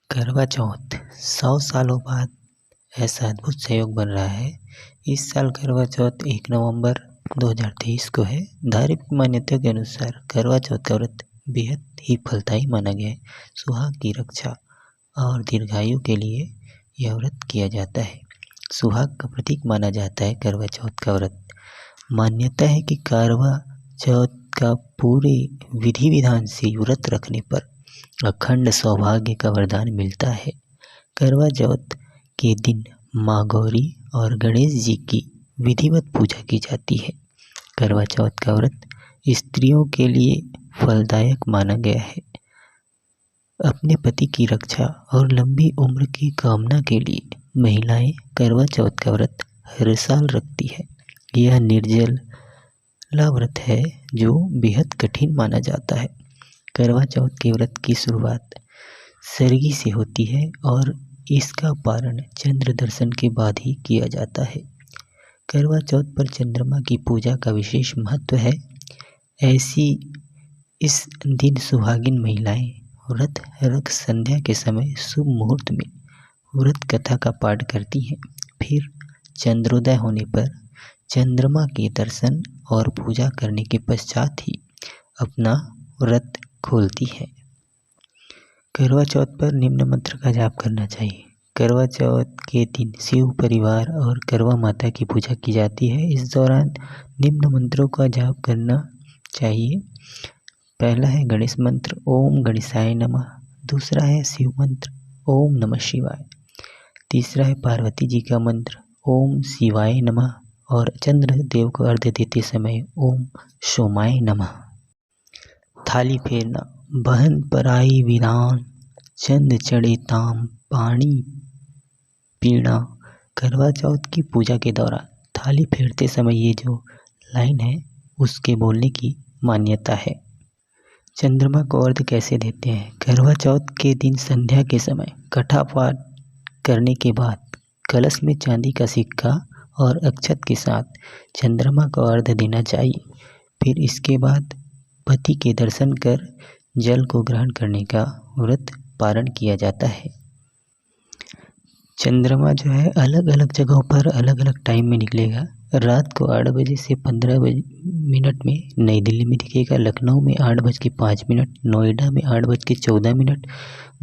करवा चौथ 100 सालों बाद ऐसा अद्भुत संयोग बन रहा है। इस साल करवा चौथ 1 नवंबर 2023 को है। धार्मिक मान्यता के अनुसार करवा चौथ का व्रत बेहद ही फलदायी माना गया है। सुहाग की रक्षा और दीर्घायु के लिए यह व्रत किया जाता है। सुहाग का प्रतीक माना जाता है करवा चौथ का व्रत। मान्यता है कि करवा चौथ का पूरे विधि विधान से व्रत रखने पर अखंड सौभाग्य का वरदान मिलता है। करवा चौथ के दिन माँ गौरी और गणेश जी की विधिवत पूजा की जाती है। करवा चौथ का व्रत स्त्रियों के लिए फलदायक माना गया है। अपने पति की रक्षा और लंबी उम्र की कामना के लिए महिलाएं करवा चौथ का व्रत हर साल रखती है। यह निर्जला व्रत है जो बेहद कठिन माना जाता है। करवा चौथ के व्रत की शुरुआत सरगी से होती है और इसका पारण चंद्र दर्शन के बाद ही किया जाता है। करवा चौथ पर चंद्रमा की पूजा का विशेष महत्व है। ऐसी इस दिन सुहागिन महिलाएं व्रत रख संध्या के समय शुभ मुहूर्त में व्रत कथा का पाठ करती हैं। फिर चंद्रोदय होने पर चंद्रमा के दर्शन और पूजा करने के पश्चात ही अपना व्रत खोलती है। करवा चौथ पर निम्न मंत्र का जाप करना चाहिए। करवा चौथ के दिन शिव परिवार और करवा माता की पूजा की जाती है। इस दौरान निम्न मंत्रों का जाप करना चाहिए। पहला है गणेश मंत्र ओम गणेशाय नमः। दूसरा है शिव मंत्र ओम नमः शिवाय। तीसरा है पार्वती जी का मंत्र ओम शिवाय नमः और चंद्र देव को अर्घ्य देते समय ओम सोमाय नमः। थाली फेरना बहन पराई विरान चंद चढ़े ताम पानी पीना। करवा चौथ की पूजा के दौरान थाली फेरते समय ये जो लाइन है उसके बोलने की मान्यता है। चंद्रमा को अर्घ्य कैसे देते हैं? करवा चौथ के दिन संध्या के समय कथा पाठ करने के बाद कलश में चांदी का सिक्का और अक्षत के साथ चंद्रमा को अर्घ्य देना चाहिए। फिर इसके बाद पति के दर्शन कर जल को ग्रहण करने का व्रत पारण किया जाता है। चंद्रमा जो है अलग अलग जगहों पर अलग अलग टाइम में निकलेगा। रात को 8 बजे से 15 मिनट में नई दिल्ली में दिखेगा। लखनऊ में 8:05, नोएडा में 8:14,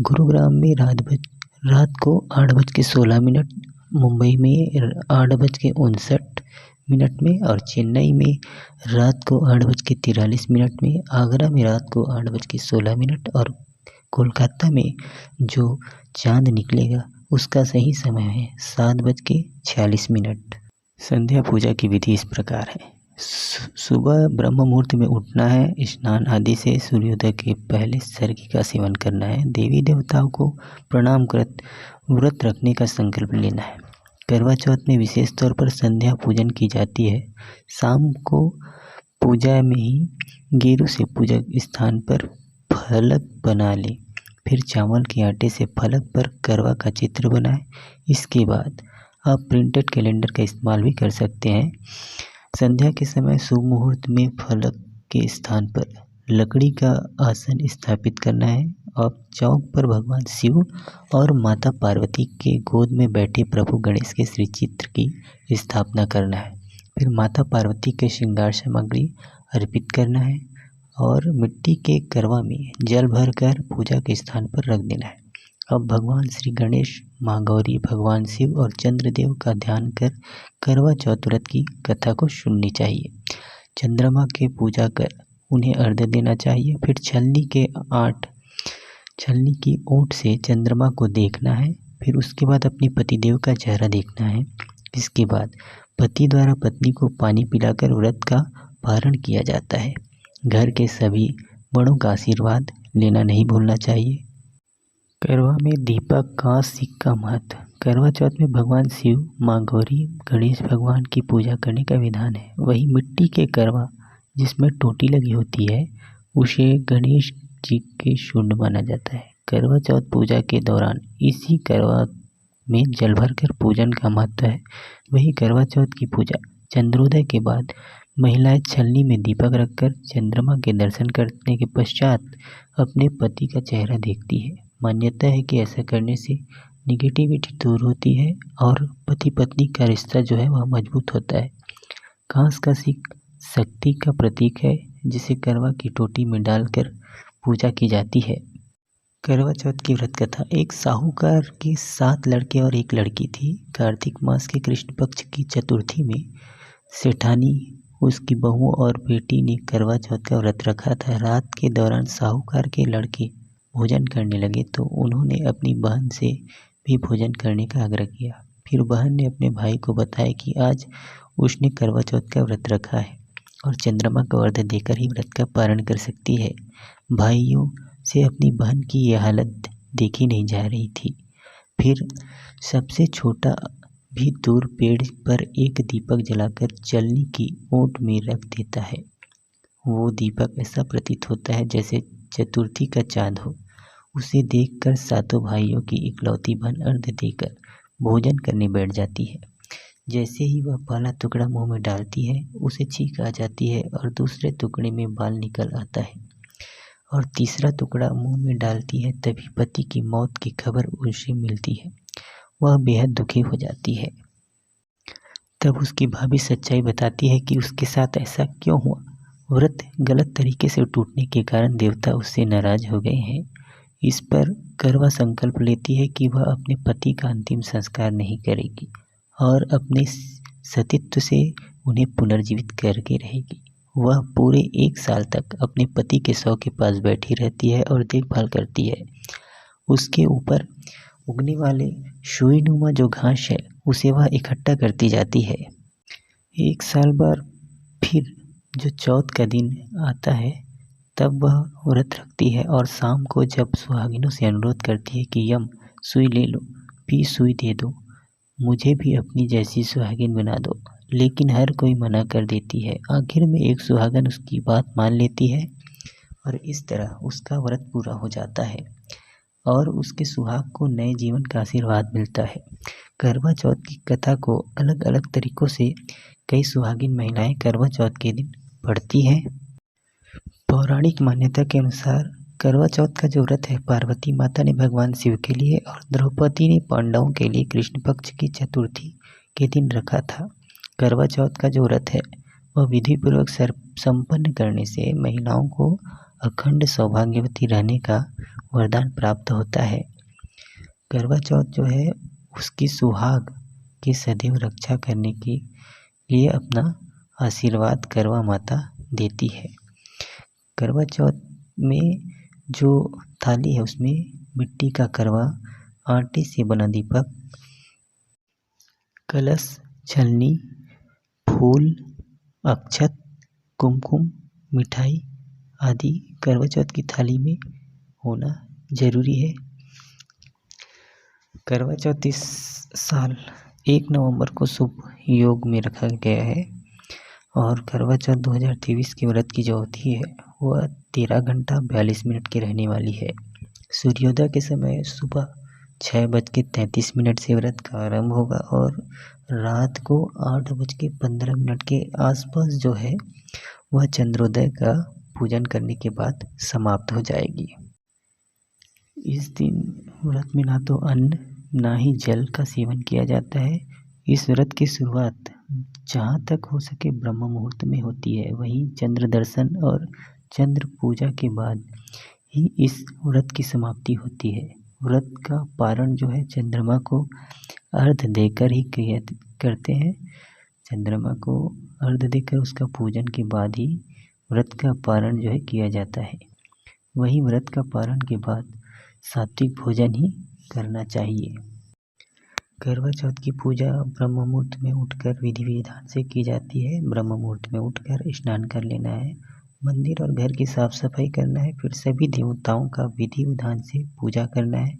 गुरुग्राम में रात को 8:16, मुंबई में 8:59 में और चेन्नई में रात को 8:43 में, आगरा में रात को 8:16 और कोलकाता में जो चांद निकलेगा उसका सही समय है 7:46। संध्या पूजा की विधि इस प्रकार है। सुबह ब्रह्म मुहूर्त में उठना है। स्नान आदि से सूर्योदय के पहले सर्घी का सेवन करना है। देवी देवताओं को प्रणाम कर व्रत रखने का संकल्प लेना है। करवा चौथ में विशेष तौर पर संध्या पूजन की जाती है। शाम को पूजा में ही गेरू से पूजा स्थान पर फलक बना लें। फिर चावल के आटे से फलक पर करवा का चित्र बनाएं। इसके बाद आप प्रिंटेड कैलेंडर का इस्तेमाल भी कर सकते हैं। संध्या के समय शुभ मुहूर्त में फलक के स्थान पर लकड़ी का आसन स्थापित करना है और चौक पर भगवान शिव और माता पार्वती के गोद में बैठे प्रभु गणेश के श्री चित्र की स्थापना करना है। फिर माता पार्वती के श्रृंगार सामग्री अर्पित करना है और मिट्टी के करवा में जल भरकर पूजा के स्थान पर रख देना है। अब भगवान श्री गणेश, माँ गौरी, भगवान शिव और चंद्रदेव का ध्यान कर करवा चौथ व्रत की कथा को सुननी चाहिए। चंद्रमा की पूजा कर उन्हें अर्घ्य देना चाहिए। फिर छलनी की ओट से चंद्रमा को देखना है। फिर उसके बाद अपने पतिदेव का चेहरा देखना है। इसके बाद पति द्वारा पत्नी को पानी पिलाकर व्रत का पारण किया जाता है। घर के सभी बड़ों का आशीर्वाद लेना नहीं भूलना चाहिए। करवा में दीपक का सिक्का महत्व। करवा चौथ में भगवान शिव, माँ गौरी, गणेश भगवान की पूजा करने का विधान है। वही मिट्टी के करवा जिसमें टोटी लगी होती है उसे गणेश जी के शुंड माना जाता है। करवा चौथ पूजा के दौरान इसी करवा में जल भरकर पूजन का महत्व है। वही करवा चौथ की पूजा चंद्रोदय के बाद महिलाएं छलनी में दीपक रखकर चंद्रमा के दर्शन करने के पश्चात अपने पति का चेहरा देखती है। मान्यता है कि ऐसा करने से निगेटिविटी दूर होती है और पति पत्नी का रिश्ता जो है वह मजबूत होता है। घास का सीक शक्ति का प्रतीक है, जिसे करवा की टोटी में डालकर पूजा की जाती है। करवा चौथ की व्रत कथा। एक साहूकार के 7 लड़के और एक लड़की थी। कार्तिक मास के कृष्ण पक्ष की चतुर्थी में सेठानी, उसकी बहू और बेटी ने करवा चौथ का व्रत रखा था। रात के दौरान साहूकार के लड़के भोजन करने लगे तो उन्होंने अपनी बहन से भी भोजन करने का आग्रह किया। फिर बहन ने अपने भाई को बताया कि आज उसने करवा चौथ का व्रत रखा है और चंद्रमा को अर्घ्य देकर ही व्रत का पारण कर सकती है। भाइयों से अपनी बहन की यह हालत देखी नहीं जा रही थी। फिर सबसे छोटा भी दूर पेड़ पर एक दीपक जलाकर चलनी की ओट में रख देता है। वो दीपक ऐसा प्रतीत होता है जैसे चतुर्थी का चाँद हो। उसे देखकर सातों भाइयों की इकलौती बहन अर्घ्य देकर भोजन करने बैठ जाती है। जैसे ही वह पहला टुकड़ा मुंह में डालती है, उसे छींक आ जाती है और दूसरे टुकड़े में बाल निकल आता है और तीसरा टुकड़ा मुंह में डालती है, तभी पति की मौत की खबर उसे मिलती है। वह बेहद दुखी हो जाती है। तब उसकी भाभी सच्चाई बताती है कि उसके साथ ऐसा क्यों हुआ। व्रत गलत तरीके से टूटने के कारण देवता उससे नाराज हो गए हैं। इस पर करवा संकल्प लेती है कि वह अपने पति का अंतिम संस्कार नहीं करेगी और अपने सतीत्व से उन्हें पुनर्जीवित करके रहेगी। वह पूरे 1 साल तक अपने पति के शव के पास बैठी रहती है और देखभाल करती है। उसके ऊपर उगने वाले सुईनुमा जो घास है, उसे वह इकट्ठा करती जाती है। 1 साल बाद फिर जो चौथ का दिन आता है, तब वह व्रत रखती है और शाम को जब सुहागिनों से अनुरोध करती है कि यम सुई ले लो, पी सुई दे दो, मुझे भी अपनी जैसी सुहागिन बना दो, लेकिन हर कोई मना कर देती है। आखिर में एक सुहागन उसकी बात मान लेती है और इस तरह उसका व्रत पूरा हो जाता है और उसके सुहाग को नए जीवन का आशीर्वाद मिलता है। करवा चौथ की कथा को अलग अलग तरीकों से कई सुहागिन महिलाएं करवा चौथ के दिन पढ़ती हैं। पौराणिक मान्यता के अनुसार करवा चौथ का जो व्रत है, पार्वती माता ने भगवान शिव के लिए और द्रौपदी ने पांडवों के लिए कृष्ण पक्ष की चतुर्थी के दिन रखा था। करवा चौथ का जो व्रत है वह विधि पूर्वक संपन्न करने से महिलाओं को अखंड सौभाग्यवती रहने का वरदान प्राप्त होता है। करवा चौथ जो है उसकी सुहाग की सदैव रक्षा करने के लिए अपना आशीर्वाद करवा माता देती है। करवा चौथ में जो थाली है उसमें मिट्टी का करवा, आटे से बना दीपक, कलश, छलनी, फूल, अक्षत, कुमकुम, मिठाई आदि करवा चौथ की थाली में होना जरूरी है। करवा चौथ इस साल 1 नवंबर को शुभ योग में रखा गया है और करवा चौथ 2023 के व्रत की जो अवधि है वह 13 घंटा 42 मिनट की रहने वाली है। सूर्योदय के समय सुबह 6:33 से व्रत का आरंभ होगा और रात को 8:15 के आसपास जो है वह चंद्रोदय का पूजन करने के बाद समाप्त हो जाएगी। इस दिन व्रत में ना तो अन्न ना ही जल का सेवन किया जाता है। इस व्रत की शुरुआत जहाँ तक हो सके ब्रह्म मुहूर्त में होती है। वहीं चंद्र दर्शन और चंद्र पूजा के बाद ही इस व्रत की समाप्ति होती है। व्रत का पारण जो है चंद्रमा को अर्घ्य देकर ही करते हैं। चंद्रमा को अर्घ्य देकर उसका पूजन के बाद ही व्रत का पारण जो है किया जाता है। वहीं व्रत का पारण के बाद सात्विक भोजन ही करना चाहिए। करवा चौथ की पूजा ब्रह्म मुहूर्त में उठकर विधि विधान से की जाती है। ब्रह्म मुहूर्त में उठकर स्नान कर लेना है, मंदिर और घर की साफ सफाई करना है, फिर सभी देवताओं का विधि विधान से पूजा करना है।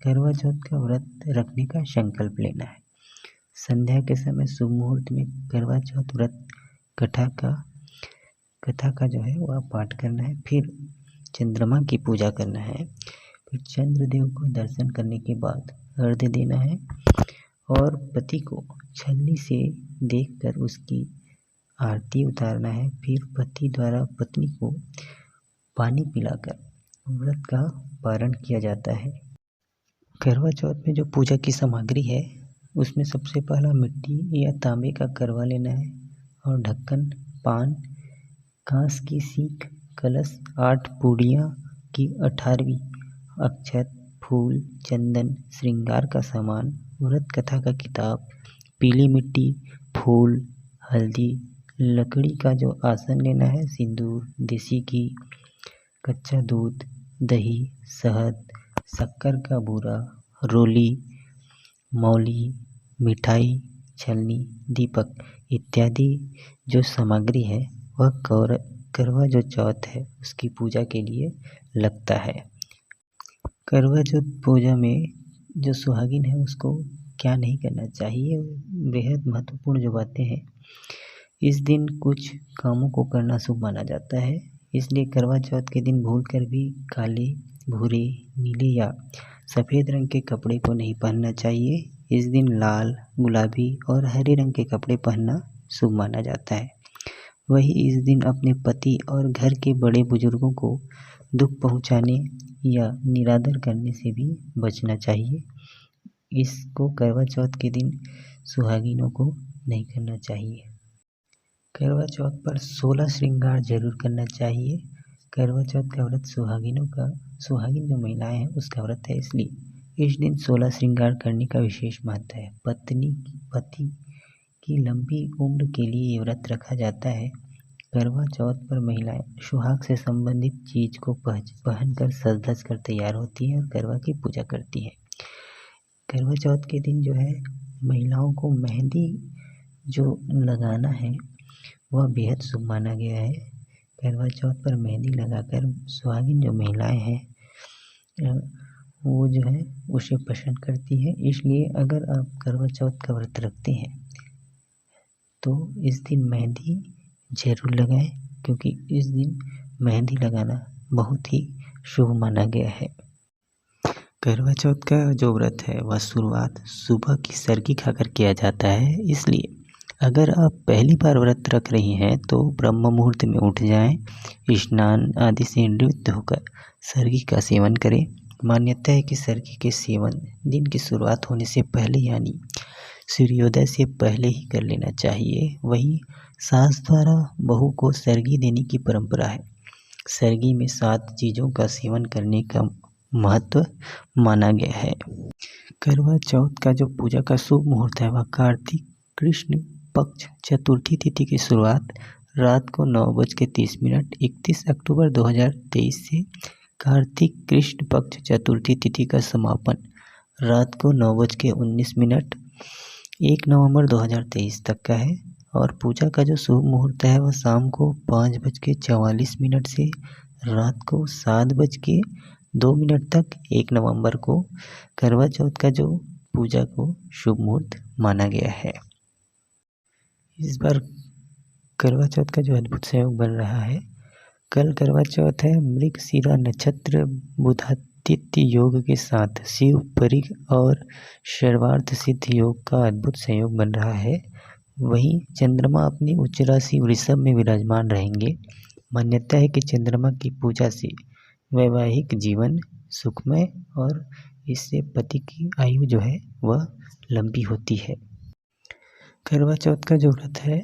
करवा चौथ का व्रत रखने का संकल्प लेना है। संध्या के समय शुभ मुहूर्त में करवा चौथ व्रत कथा का जो है वह पाठ करना है। फिर चंद्रमा की पूजा करना है। फिर चंद्रदेव को दर्शन करने के बाद अर्घ्य देना है और पति को छलनी से देखकर उसकी आरती उतारना है। फिर पति द्वारा पत्नी को पानी पिलाकर व्रत का पारण किया जाता है। करवा चौथ में जो पूजा की सामग्री है उसमें सबसे पहला मिट्टी या तांबे का करवा लेना है और ढक्कन, पान, कांस की सीख, कलश, 8 पूड़ियाँ की 18वीं, अक्षत, फूल, चंदन, श्रृंगार का सामान, व्रत कथा का किताब, पीली मिट्टी, फूल, हल्दी, लकड़ी का जो आसन लेना है, सिंदूर, देसी घी, कच्चा दूध, दही, शहद, शक्कर का बूरा, रोली, मौली, मिठाई, छलनी, दीपक इत्यादि जो सामग्री है वह करवा जो चौथ है उसकी पूजा के लिए लगता है। करवा चौथ पूजा में जो सुहागिन है उसको क्या नहीं करना चाहिए, बेहद महत्वपूर्ण जो बातें हैं। इस दिन कुछ कामों को करना शुभ माना जाता है, इसलिए करवा चौथ के दिन भूलकर भी काले, भूरे, नीले या सफ़ेद रंग के कपड़े को नहीं पहनना चाहिए। इस दिन लाल, गुलाबी और हरे रंग के कपड़े पहनना शुभ माना जाता है। वही इस दिन अपने पति और घर के बड़े बुजुर्गों को दुख पहुंचाने या निरादर करने से भी बचना चाहिए। इसको करवा चौथ के दिन सुहागिनों को नहीं करना चाहिए। करवा चौथ पर 16 श्रृंगार जरूर करना चाहिए। करवा चौथ का व्रत सुहागिन जो महिलाएं हैं उसका व्रत है, इसलिए इस दिन 16 श्रृंगार करने का विशेष महत्व है। पति की लंबी उम्र के लिए ये व्रत रखा जाता है। करवा चौथ पर महिलाएं सुहाग से संबंधित चीज को पहनकर सज धज कर तैयार होती हैं और करवा की पूजा करती हैं। करवा चौथ के दिन जो है महिलाओं को मेहंदी जो लगाना है वह बेहद शुभ माना गया है। करवा चौथ पर मेहंदी लगाकर सुहागिन जो महिलाएं हैं वो जो है उसे पसंद करती है, इसलिए अगर आप करवा चौथ का व्रत रखते हैं तो इस दिन मेहंदी जरूर लगाएं, क्योंकि इस दिन मेहंदी लगाना बहुत ही शुभ माना गया है। करवा चौथ का जो व्रत है वह शुरुआत सुबह की सरगी खाकर किया जाता है, इसलिए अगर आप पहली बार व्रत रख रही हैं तो ब्रह्म मुहूर्त में उठ जाएं, स्नान आदि से निवृत्त होकर सरगी का सेवन करें। मान्यता है कि सरगी के सेवन दिन की शुरुआत होने से पहले यानी सूर्योदय से पहले ही कर लेना चाहिए। वहीं सास द्वारा बहू को सरगी देने की परंपरा है। सरगी में 7 चीज़ों का सेवन करने का महत्व माना गया है। करवा चौथ का जो पूजा का शुभ मुहूर्त है वह कार्तिक कृष्ण पक्ष चतुर्थी तिथि की शुरुआत रात को 9:30 31 अक्टूबर 2023 से कार्तिक कृष्ण पक्ष चतुर्थी तिथि का समापन रात को 9:19 1 नवंबर 2023 तक का है। और पूजा का जो शुभ मुहूर्त है वह शाम को 5:44 से रात को 7:02 तक 1 नवंबर को करवा चौथ का जो पूजा को शुभ मुहूर्त माना गया है। इस बार करवा चौथ का जो अद्भुत संयोग बन रहा है, कल करवा चौथ है, मृगशिरा नक्षत्र बुधादित्य योग के साथ शिव परिग और सर्वार्थ सिद्ध योग का अद्भुत संयोग बन रहा है। वहीं चंद्रमा अपनी उच्च राशि वृषभ में विराजमान रहेंगे। मान्यता है कि चंद्रमा की पूजा से वैवाहिक जीवन सुखमय और इससे पति की आयु जो है वह लंबी होती है। करवा चौथ का जो व्रत है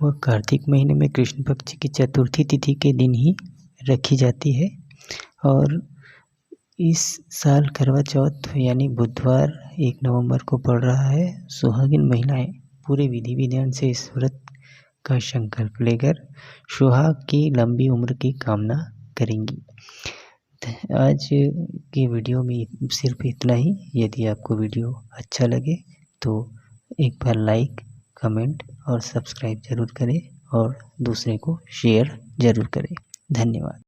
वह कार्तिक महीने में कृष्ण पक्ष की चतुर्थी तिथि के दिन ही रखी जाती है और इस साल करवा चौथ यानी बुधवार 1 नवंबर को पड़ रहा है। सुहागिन महिलाएं पूरे विधि विधान से इस व्रत का संकल्प लेकर सुहाग की लंबी उम्र की कामना करेंगी। आज की वीडियो में सिर्फ इतना ही। यदि आपको वीडियो अच्छा लगे तो एक बार लाइक, कमेंट और सब्सक्राइब जरूर करें और दूसरे को शेयर जरूर करें। धन्यवाद।